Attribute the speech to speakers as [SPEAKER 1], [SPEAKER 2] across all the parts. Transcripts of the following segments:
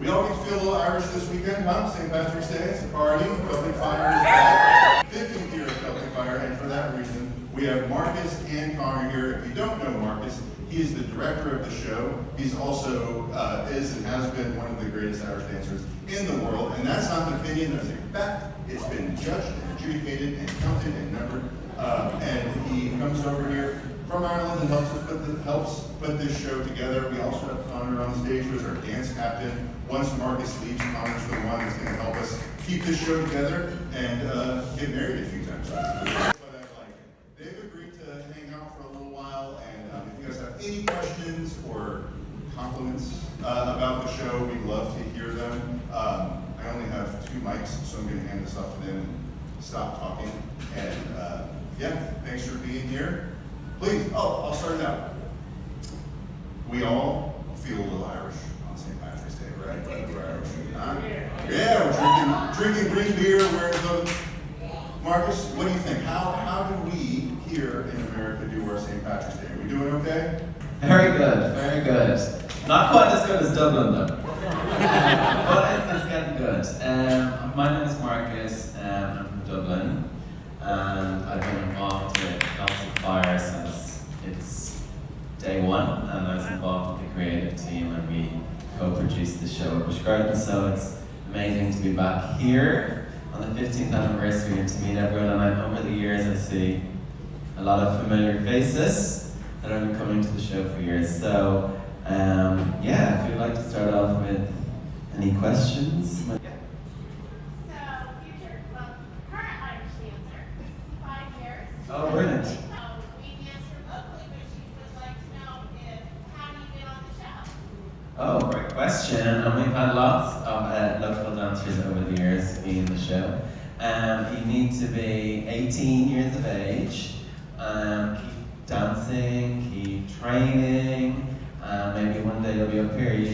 [SPEAKER 1] We all get to feel a little Irish this weekend, huh? St. Patrick's Day, it's a party. Celtic Fyre is back. 15th year of Celtic Fyre, and for that reason, we have Marcus and Conor here. If you don't know Marcus, he is the director of the show. He's also is and has been one of the greatest Irish dancers in the world, and that's not an opinion, that's a fact. It's been judged and adjudicated and counted and numbered, and he comes over here from Ireland and helps put this show together. We also have Conor on stage, who's our dance captain. Once Marcus leaves, Conor's the one that's going to help us keep this show together and get married a few times. But I like it. They've agreed to hang out for a little while, and if you guys have any questions or compliments about the show, we'd love to hear them. I only have 2 mics, so I'm going to hand this off to them and stop talking. And yeah, thanks for being here. Please, I'll start it out. We all feel a little Irish on St. Patrick's Day, right? We're Irish. Huh? Yeah, we're drinking green beer, wearing the... Marcus, what do you think? How do we here in America do our St. Patrick's Day? Are we doing okay?
[SPEAKER 2] Very good, very good. Not quite as good as Dublin though. But it's getting good. My name is Marcus, I'm from Dublin, and I've been involved with Celtic Fyre since its day one, and I was involved with the creative team, and we co-produced the show at Busch Gardens, so it's amazing to be back here on the 15th anniversary and to meet everyone. And over the years I see a lot of familiar faces that have been coming to the show for years. So yeah, if you'd like to start off with any questions.
[SPEAKER 3] So, future, well, current Irish dancer, 5 years.
[SPEAKER 2] Oh, brilliant.
[SPEAKER 3] We dance remotely, but she would like to know how do you get on the show?
[SPEAKER 2] Oh, great question. And we've had lots of local dancers over the years in the show. You need to be 18 years of age, keep dancing, keep training. Maybe one day you'll be up here. You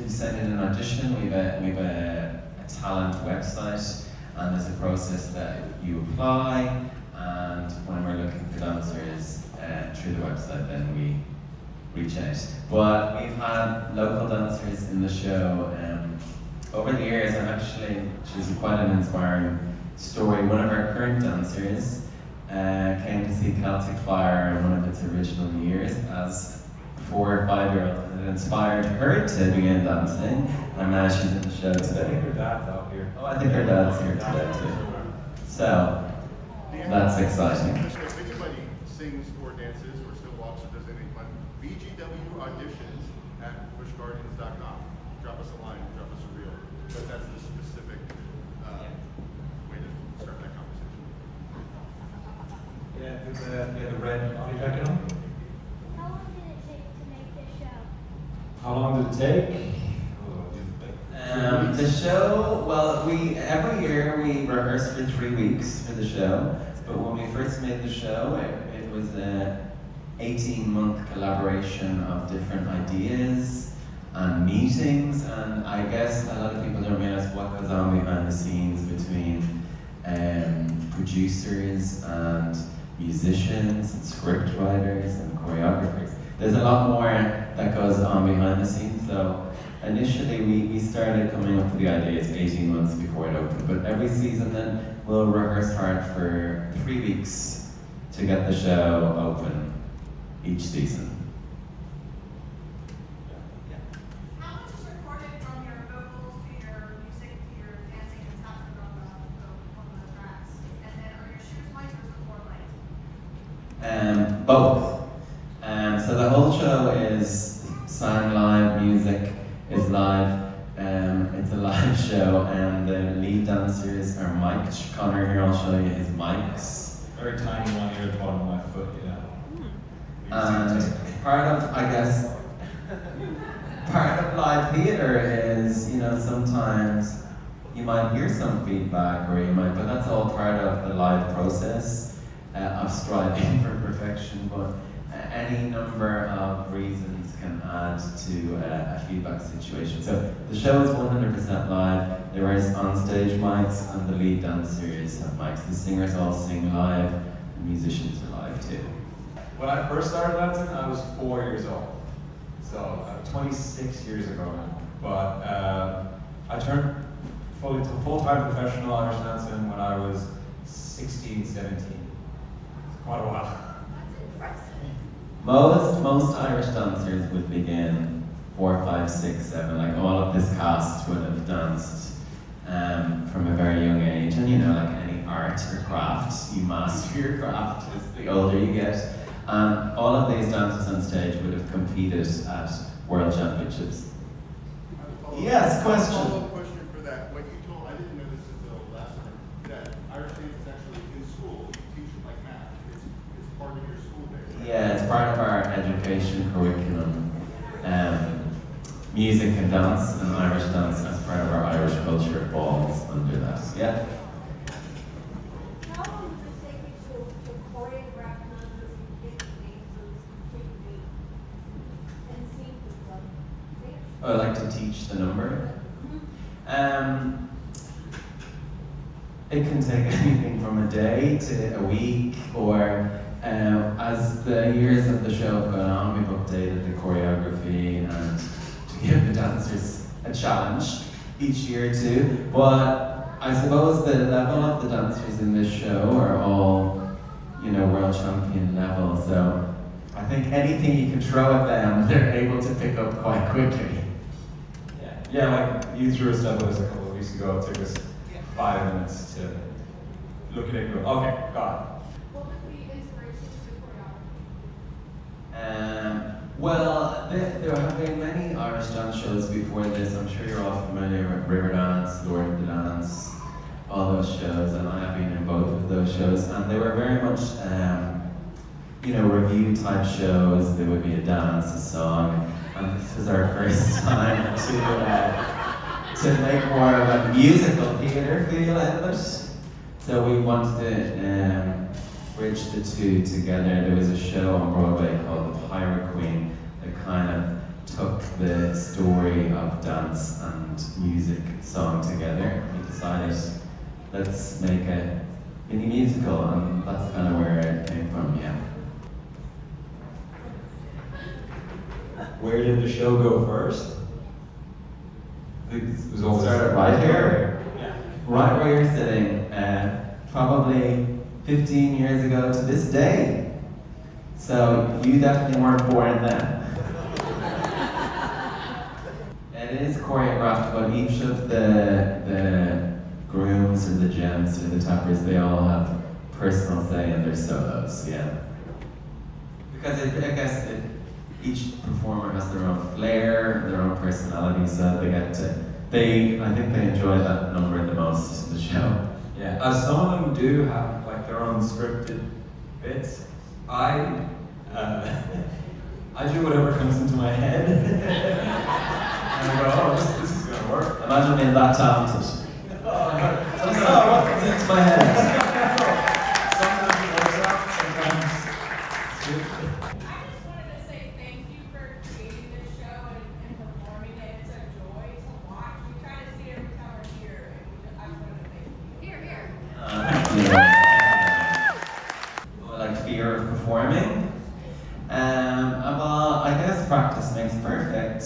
[SPEAKER 2] send in an audition. We've a talent website, and there's a process that you apply. And when we're looking for dancers through the website, then we reach out. But we've had local dancers in the show over the years, and actually, she's quite an inspiring story. One of our current dancers came to see Celtic Fyre in one of its original years as 4 or 5-year-old, and it inspired her to begin dancing, and now she's in the show today.
[SPEAKER 4] I think her dad's out here.
[SPEAKER 2] Oh, I think her dad's here today too. So, that's exciting.
[SPEAKER 1] If anybody sings or dances or still walks or does anything fun, VGW auditions at buschgardens.com. Drop us a line, drop us a reel. But that's the specific way to start that conversation.
[SPEAKER 4] Yeah, with the red body jacket on.
[SPEAKER 3] How long did it take to make this show?
[SPEAKER 4] How long did it take?
[SPEAKER 2] The show, well, every year we rehearse for 3 weeks for the show, but when we first made the show, it was an 18-month collaboration of different ideas and meetings, and I guess a lot of people don't realize what goes on behind the scenes between producers and musicians and script writers and choreographers. There's a lot more that goes on behind the scenes. So initially we started coming up with the ideas 18 months before it opened, but every season then we'll rehearse hard for 3 weeks to get the show open each season.
[SPEAKER 3] How much is recorded from your vocals to your music to your dancing and stuff on the tracks? And then are your shoes light or is it 4 light?
[SPEAKER 2] Both. So the whole show is sung live, music is live. It's a live show, and the lead dancers are mic'd. Conor here, I'll show you his mics.
[SPEAKER 4] Very tiny one here at the bottom of my foot, yeah.
[SPEAKER 2] And part of live theatre is, sometimes you might hear some feedback, but that's all part of the live process of striving for perfection. But any number of reasons can add to a feedback situation. So the show is 100% live. There is on-stage mics, and the lead dancers have mics. The singers all sing live, the musicians are live too.
[SPEAKER 4] When I first started dancing, I was 4 years old. So 26 years ago now. But turned fully to full-time professional Irish dancing when I was 16, 17. It's quite a while.
[SPEAKER 2] Most Irish dancers would begin 4, 5, 6, 7. Like all of this cast would have danced from a very young age. And you know, like any art or craft, you master your craft as the older you get. And all of these dancers on stage would have competed at World Championships. Yes, question.
[SPEAKER 1] Follow-up question for that. What you told, I didn't know this until last time, that Irish dance is actually in school. You teach it like math. It's part of your school day. Right?
[SPEAKER 2] Yeah, it's part of our education curriculum. Music and dance and Irish dance as part of our Irish culture falls under that. Yeah.
[SPEAKER 5] How long does it take you to choreograph numbers and get the dancers completely and sync with them?
[SPEAKER 2] Oh, I like to teach the number. It can take anything from a day to a week, or as the years of the show have gone on, we've updated the choreography and to give the dancers a challenge each year too. But I suppose the level of the dancers in this show are all, you know, world champion level. So I think anything you can throw at them, they're able to pick up quite quickly.
[SPEAKER 4] Yeah, like you threw a step at us a couple of weeks ago. It took us 5 minutes to look at it and go, okay, got it.
[SPEAKER 3] What would be inspiration to choreography?
[SPEAKER 2] Well, there have been many Irish dance shows before this. I'm sure you're all familiar with Riverdance, Lord of the Dance, all those shows, and I have been in both of those shows, and they were very much, you know, review type shows. There would be a dance, a song, and this was our first time to make more of a musical theatre feel out of it. So we wanted to bridge the two together. There was a show on Broadway called The Pirate Queen that kind of took the story of dance and music song together. We decided, let's make a mini musical, and that's kind of where it came from, yeah.
[SPEAKER 4] Where did the show go first? It was always
[SPEAKER 2] Started right here,
[SPEAKER 4] Yeah.
[SPEAKER 2] right where you're sitting, probably 15 years ago to this day. So you definitely weren't born then. It is choreographed, but each of the grooms or the gems or the tappers, they all have personal say in their solos, yeah. Because I guess each performer has their own flair, their own personality, so they get to, I think they enjoy that number the most in the show.
[SPEAKER 4] Yeah, some of them do have like their own scripted bits. I do whatever comes into my head. And I go, oh, this is gonna work.
[SPEAKER 2] Imagine being that talented.
[SPEAKER 4] Oh,
[SPEAKER 2] what comes into my head?
[SPEAKER 4] Sometimes it works out, sometimes it's good.
[SPEAKER 3] I just wanted to say thank you for creating this show and performing it. It's a joy to watch. We try to see it every time we're here, and I just wanted to thank you. Here, here.
[SPEAKER 2] Like fear of performing. Well, I guess practice makes perfect.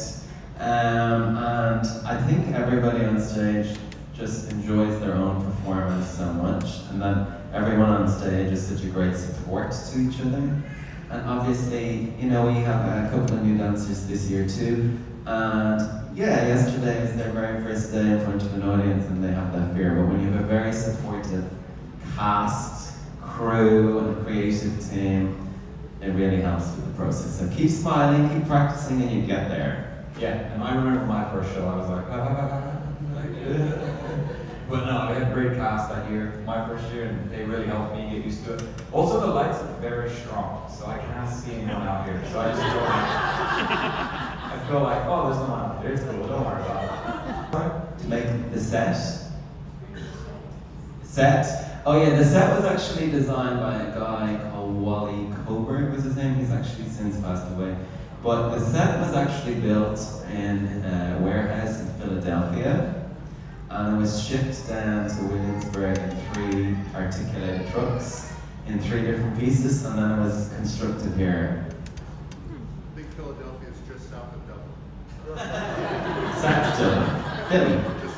[SPEAKER 2] And I think everybody on stage just enjoys their own performance so much, and then everyone on stage is such a great support to each other. And obviously, you know, we have a couple of new dancers this year too. And yeah, yesterday is their very first day in front of an audience and they have that fear. But when you have a very supportive cast, crew, and a creative team, it really helps with the process. So keep smiling, keep practicing, and you get there.
[SPEAKER 4] Yeah, and I remember my first show, I was like, but no, we had a great cast that year, my first year, and they really helped me get used to it. Also, the lights are very strong, so I can't see anyone out here, so I just feel like, oh, there's no one out there, it's cool, don't worry about it.
[SPEAKER 2] To make the set. Oh yeah, the set was actually designed by a guy called Wally Coburn was his name. He's actually since passed away. But the set was actually built in a warehouse in Philadelphia, and it was shipped down to Williamsburg in 3 articulated trucks in 3 different pieces, and then it was constructed here.
[SPEAKER 1] I think Philadelphia is just south of Dublin.
[SPEAKER 2] South Dublin, Philly.
[SPEAKER 1] Just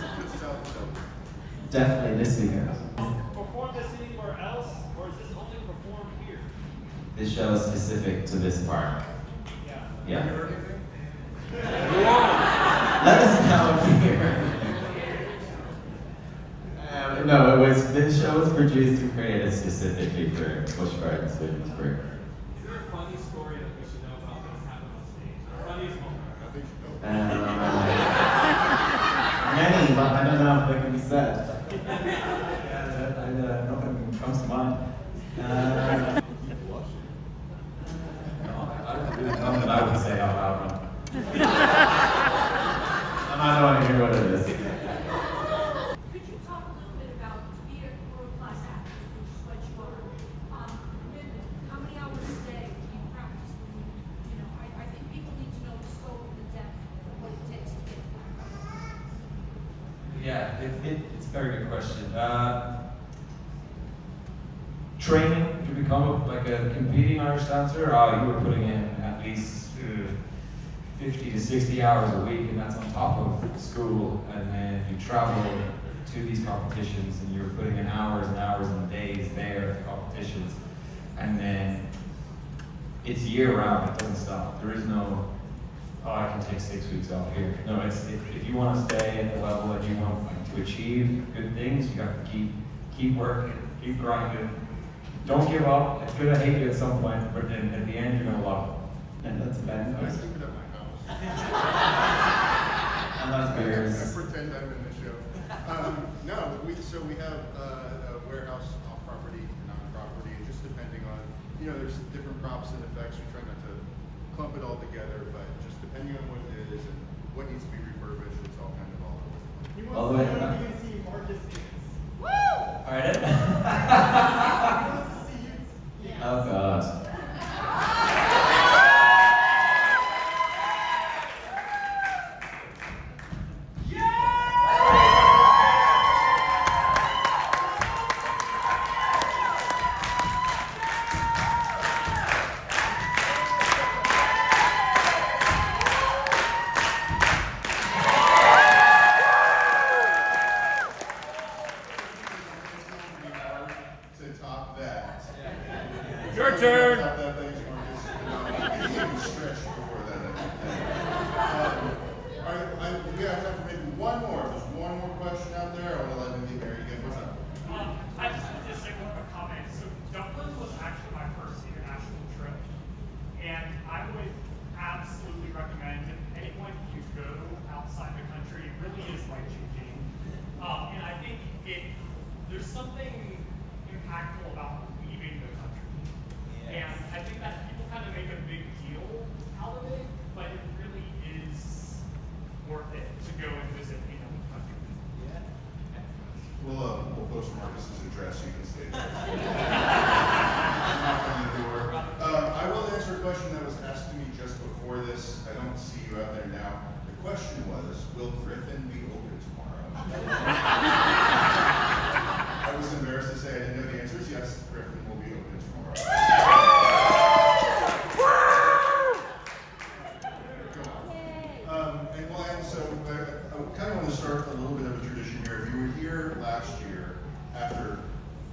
[SPEAKER 2] Definitely this weekend.
[SPEAKER 6] Perform this anywhere else, or is this only performed here?
[SPEAKER 2] This show is specific to this park.
[SPEAKER 6] Yeah.
[SPEAKER 2] Yeah. Let us know here. No, this show was produced and created specifically for Busch Gardens Williamsburg.
[SPEAKER 6] Is there a funny story that we should know about that's happened on stage? The funniest moment?
[SPEAKER 2] Many, but I don't know if they can be said. Nothing comes to mind. Nothing I would say out loud. And I don't want to hear what it is.
[SPEAKER 5] Could you talk a little bit about to be a world-class actor, which is what you are, commitment, how many hours a day do you practice? I think people need to know the scope and the depth of what it takes to get to that.
[SPEAKER 4] Yeah, it's a very good question. Training to become a competing Irish dancer, you were putting in at least 50 to 60 hours a week, and that's on top of school, and then you travel to these competitions, and you're putting in hours and hours and days there at the competitions, and then it's year round, it doesn't stop. There is no, I can take 6 weeks off here. No, if you want to stay at the level that you want to achieve good things, you have to keep working, keep grinding. Don't give up. It's gonna hate you at some point, but then at the end you're gonna love it.
[SPEAKER 2] And that's a bad
[SPEAKER 1] I
[SPEAKER 2] question.
[SPEAKER 1] sleep it at my house.
[SPEAKER 2] And that's
[SPEAKER 1] I
[SPEAKER 2] beers.
[SPEAKER 1] pretend I'm in the show. No, we have a warehouse off property, non-property, just depending on, there's different props and effects. We try not to clump it all together, but just depending on what it is and what needs to be refurbished, it's all kind of all over the place.
[SPEAKER 6] He
[SPEAKER 2] All the
[SPEAKER 6] wants
[SPEAKER 2] way
[SPEAKER 6] to know
[SPEAKER 2] up.
[SPEAKER 6] if you can see Marcus dance.
[SPEAKER 2] Pardon?
[SPEAKER 6] He wants to see you.
[SPEAKER 2] Oh God.
[SPEAKER 1] To top that.
[SPEAKER 6] Your turn.
[SPEAKER 1] Top that, thanks, Marcus. You can stretch before that. We have time for maybe one more. If there's one more question out there, I want to let them get married again. What's up?
[SPEAKER 7] I just wanted to say one quick comment. So Dublin was actually my first international trip, and I would absolutely recommend if anyone can go outside the country. It really is life-changing, and I think there's something impactful about leaving the country, and I think that people kind of make a big deal out of it, but it really is worth it to go and visit another country.
[SPEAKER 1] We'll post Marcus's address. You can stay there. Knock on the door. I will answer a question that was asked to me just before this. I don't see you out there now. The question was, will Griffin be open tomorrow? I was embarrassed to say I didn't know the answers. Yes, Griffin will be open tomorrow. And we'll end, so I kind of want to start a little bit of a tradition here. If you were here last year, after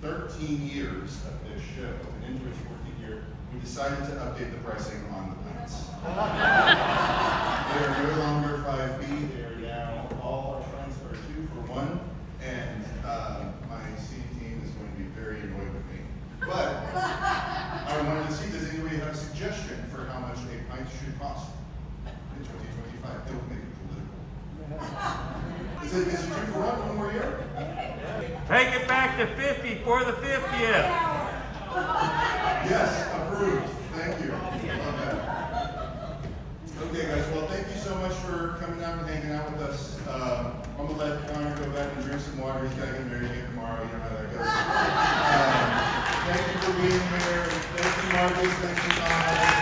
[SPEAKER 1] 13 years of this show, and into its 14th year, we decided to update the pricing on the pints. They are no longer 5B, they are now all our pints are 2 for 1, and my scene team is going to be very annoyed with me. But I wanted to see, does anybody have a suggestion for how much a pint should cost in 2025? Don't make it political. Is it 2 for 1 more year?
[SPEAKER 6] Take it back to 50 for the 50th.
[SPEAKER 1] Yes, approved. Thank you. Love that. Okay, guys. Well, thank you so much for coming out and hanging out with us. I'm gonna let Conor go back and drink some water. He's gotta get married again tomorrow. You know how that goes. Thank you for being here. Thank you, Marcus. Thank you, Conor.